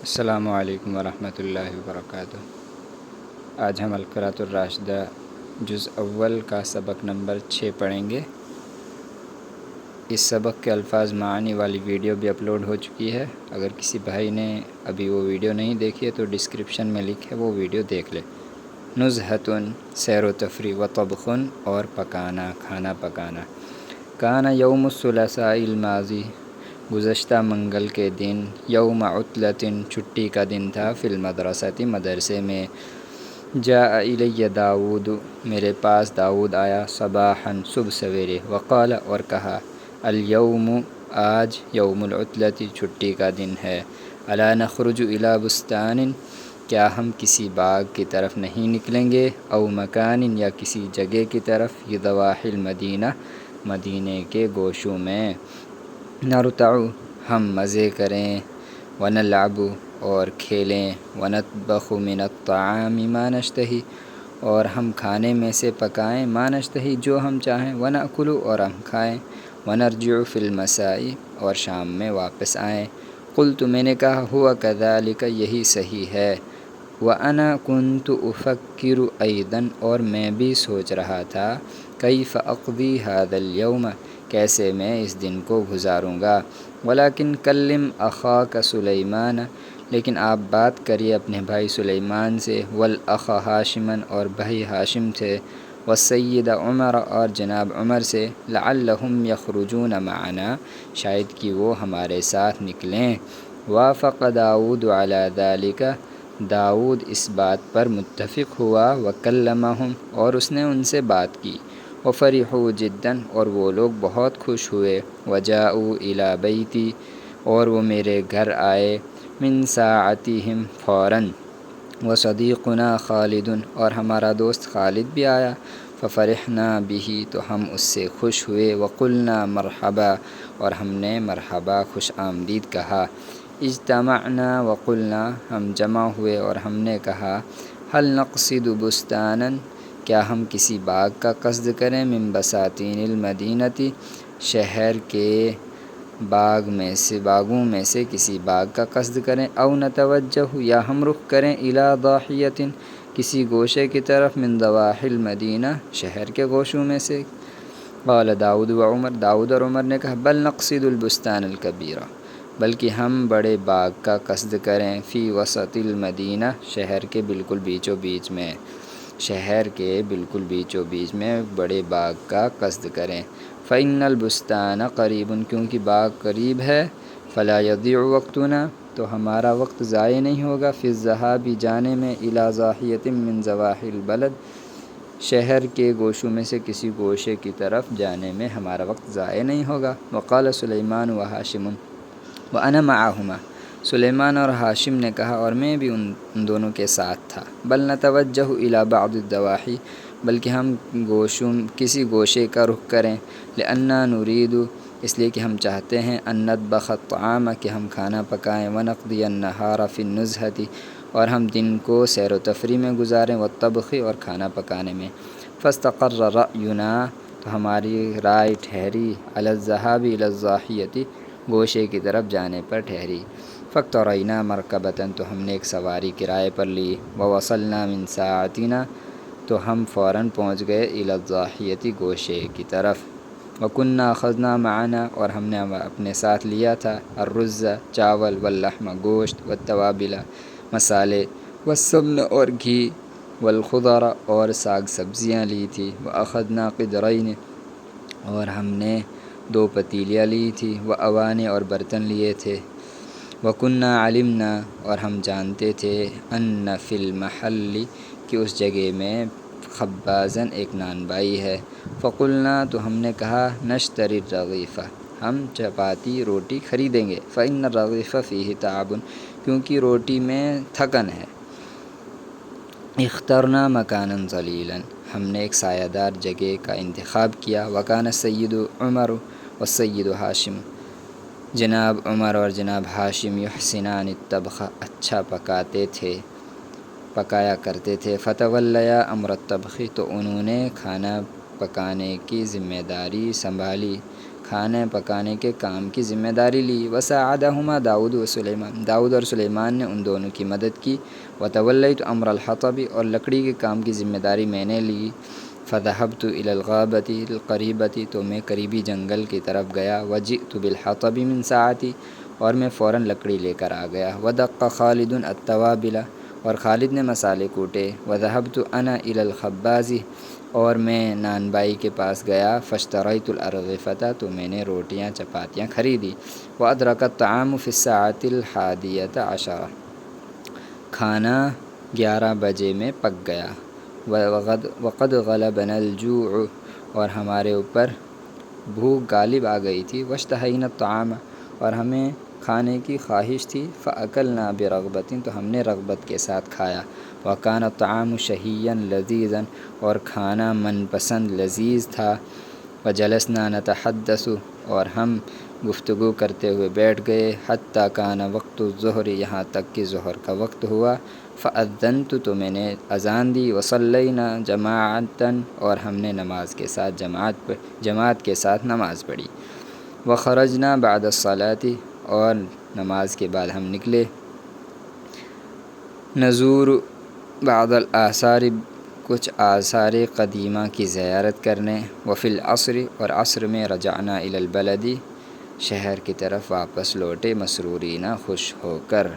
السلام علیکم ورحمۃ اللہ وبرکاتہ۔ آج ہم القراۃ الراشدہ جز اول کا سبق نمبر 6 پڑھیں گے۔ اس سبق کے الفاظ معانی والی ویڈیو بھی اپلوڈ ہو چکی ہے۔ اگر کسی بھائی نے ابھی وہ ویڈیو نہیں دیکھی ہے تو ڈسکرپشن میں لنک ہے، وہ ویڈیو دیکھ لے۔ نزہۃ سیر و تفریح و طبخن اور پکانا، کھانا پکانا۔ کانا یوم الثلاثاء الماضی، گزشتہ منگل کے دن، یوم عطلۃ چھٹی کا دن تھا، فی المدرسۃ مدرسے میں، جاء الی داؤد میرے پاس داؤد آیا، صباحا صبح سویرے، وقال اور کہا، الیوم آج، یوم العطلۃ چھٹی کا دن ہے، الا نخرج الی بستان کیا ہم کسی باغ کی طرف نہیں نکلیں گے، او مکان یا کسی جگہ کی طرف، ضواحی المدینہ مدینے کے گوشوں میں، نرتع ہم مزے کریں، ونلعب اور کھیلیں، ونطبخ من الطعام ما نشتہی اور ہم کھانے میں سے پکائیں، ما نشتہی جو ہم چاہیں، ونأکل اور ہم کھائیں، ونرجع فی المساء اور شام میں واپس آئیں۔ قلت میں نے کہا، ہوا کذالک یہی صحیح ہے، وانا کنت افکر ایضا اور میں بھی سوچ رہا تھا، کیف اقضی ھذا الیوم کیسے میں اس دن کو گزاروں گا، ولیکن کلم اخاک سلیمان لیکن آپ بات کریے اپنے بھائی سلیمان سے، والاخ ہاشما اور بھائی ہاشم سے، والسید عمر اور جناب عمر سے، لعلہم یخرجون معنا شاید کہ وہ ہمارے ساتھ نکلیں۔ وافق داؤد علی ذلک داؤد اس بات پر متفق ہوا، وکلمہم اور اس نے ان سے بات کی، وفرحوا جدا اور وہ لوگ بہت خوش ہوئے، وجاءوا الی بیتی اور وہ میرے گھر آئے، من ساعتہم فوراً، وصدیقنا خالد اور ہمارا دوست خالد بھی آیا، ففرحنا بہ تو ہم اس سے خوش ہوئے، وقلنا مرحبا اور ہم نے مرحبا خوش آمدید کہا، اجتمعنا وقلنا ہم جمع ہوئے اور ہم نے کہا، هل نقصد بستانا کیا ہم کسی باغ کا قصد کریں، من بساتین المدینۃ شہر کے باغوں میں سے کسی باغ کا قصد کریں، او نتوجہ یا ہم رخ کریں، الی ضاحیۃ کسی گوشے کی طرف، من ضواحی المدینہ شہر کے گوشوں میں سے۔ قال داؤد و عمر داؤد اور عمر نے کہا، بل نقصد البستان الکبیر بلکہ ہم بڑے باغ کا قصد کریں، فی وسط المدینہ شہر کے بالکل بیچوں بیچ میں، شہر کے بالکل بیچوں بیچ میں بڑے باغ کا قصد کریں، فإن البستان قریب کیونکہ باغ قریب ہے، فلا یضیع وقتنا تو ہمارا وقت ضائع نہیں ہوگا، فی الذھاب جانے میں، الی ضاحیۃ من ضواحی البلد شہر کے گوشوں میں سے کسی گوشے کی طرف جانے میں ہمارا وقت ضائع نہیں ہوگا۔ وقال سلیمان و ہاشم وانا معہما سلیمان اور ہاشم نے کہا اور میں بھی ان دونوں کے ساتھ تھا، بل نتوجہ الی بعض الضواحی بلکہ ہم کسی گوشے کا رخ کریں، لأننا نرید اس لیے کہ ہم چاہتے ہیں، ان نطبخ الطعام کہ ہم کھانا پکائیں، ونقضی النہار فی النزہۃ اور ہم دن کو سیر و تفریح میں گزاریں، والطبخ اور کھانا پکانے میں، فاستقر رأینا تو ہماری رائے ٹھہری، علی الذھاب الی الضاحیۃ گوشے کی طرف جانے پر ٹھہری، فاقترینا مرکبۃ تو ہم نے ایک سواری کرائے پر لی، ووصلنا من ساعتنا تو ہم فوراً پہنچ گئے، الی الضاحیۃ گوشے کی طرف، وکنا اخذنا معنا اور ہم نے اپنے ساتھ لیا تھا، الرز چاول، واللحم گوشت، والتوابل مسالے، والسمن اور گھی، والخضر اور ساگ سبزیاں لی تھی، واخذنا قدرین اور ہم نے 2 پتیلیاں لی تھی، واوانی اور برتن لیے تھے، وکنا علمنا اور ہم جانتے تھے، ان فی المحل کہ اس جگہ میں، خبازن ایک نان بائی ہے، فقلنا تو ہم نے کہا، نشتری الرغیف ہم چپاتی روٹی خریدیں گے، فإن الرغیف فیہ تعب کیونکہ روٹی میں تھکن ہے، اخترنا مکانا ظلیلا ہم نے ایک سایہ دار جگہ کا انتخاب کیا، وکان السید عمر والسید ہاشم جناب عمر اور جناب ہاشم یحسنان الطبخ اچھا پکایا کرتے تھے، فتولیا امر الطبخ تو انہوں نے کھانا پکانے کی ذمہ داری سنبھالی، کھانے پکانے کے کام کی ذمہ داری لی۔ وساعدہما داؤد و سلیمان، داؤد اور سلیمان نے ان دونوں کی مدد کی۔ وتولیت امر الحطب، اور لکڑی کے کام کی ذمہ داری میں نے لی۔ فذهبت الى الغابة القریبة، تو میں قریبی جنگل کی طرف گیا۔ وجئت بالحطب من ساعتی، اور میں فوراً لکڑی لے کر آ گیا۔ ودق خالد التوابل، اور خالد نے مسالے کوٹے۔ وذهبت انا الى الخباز، اور میں نان بائی کے پاس گیا۔ فاشتریت الارغفة، تو میں نے روٹیاں چپاتیاں خریدی۔ وادرک الطعام فی الساعة الحادیة عشرة، کھانا 11 بجے میں پک گیا۔ وقد غلبنا الجوع، اور ہمارے اوپر بھوک غالب آ گئی تھی۔ واشتہینا الطعام، اور ہمیں کھانے کی خواہش تھی۔ فاکلنا برغبۃ، تو ہم نے رغبت کے ساتھ کھایا۔ وکان الطعام شہیا لذیذا، اور کھانا من پسند لذیذ تھا۔ وجلسنا نتحدث، اور ہم گفتگو کرتے ہوئے بیٹھ گئے۔ حتی کان وقت الظہر، یہاں تک کہ ظہر کا وقت ہوا۔ فاذنت، تو میں نے اذان دی۔ وصلینا جماعۃ، اور ہم نے نماز کے ساتھ جماعت کے ساتھ نماز پڑھی۔ وخرجنا بعد الصلاۃ، اور نماز کے بعد ہم نکلے۔ نزور بعض الآثار، کچھ آثار قدیمہ کی زیارت کرنے۔ وفی العصر، اور عصر میں رجعنا الی البلد، شہر کی طرف واپس لوٹے۔ مسرورین، خوش ہو کر۔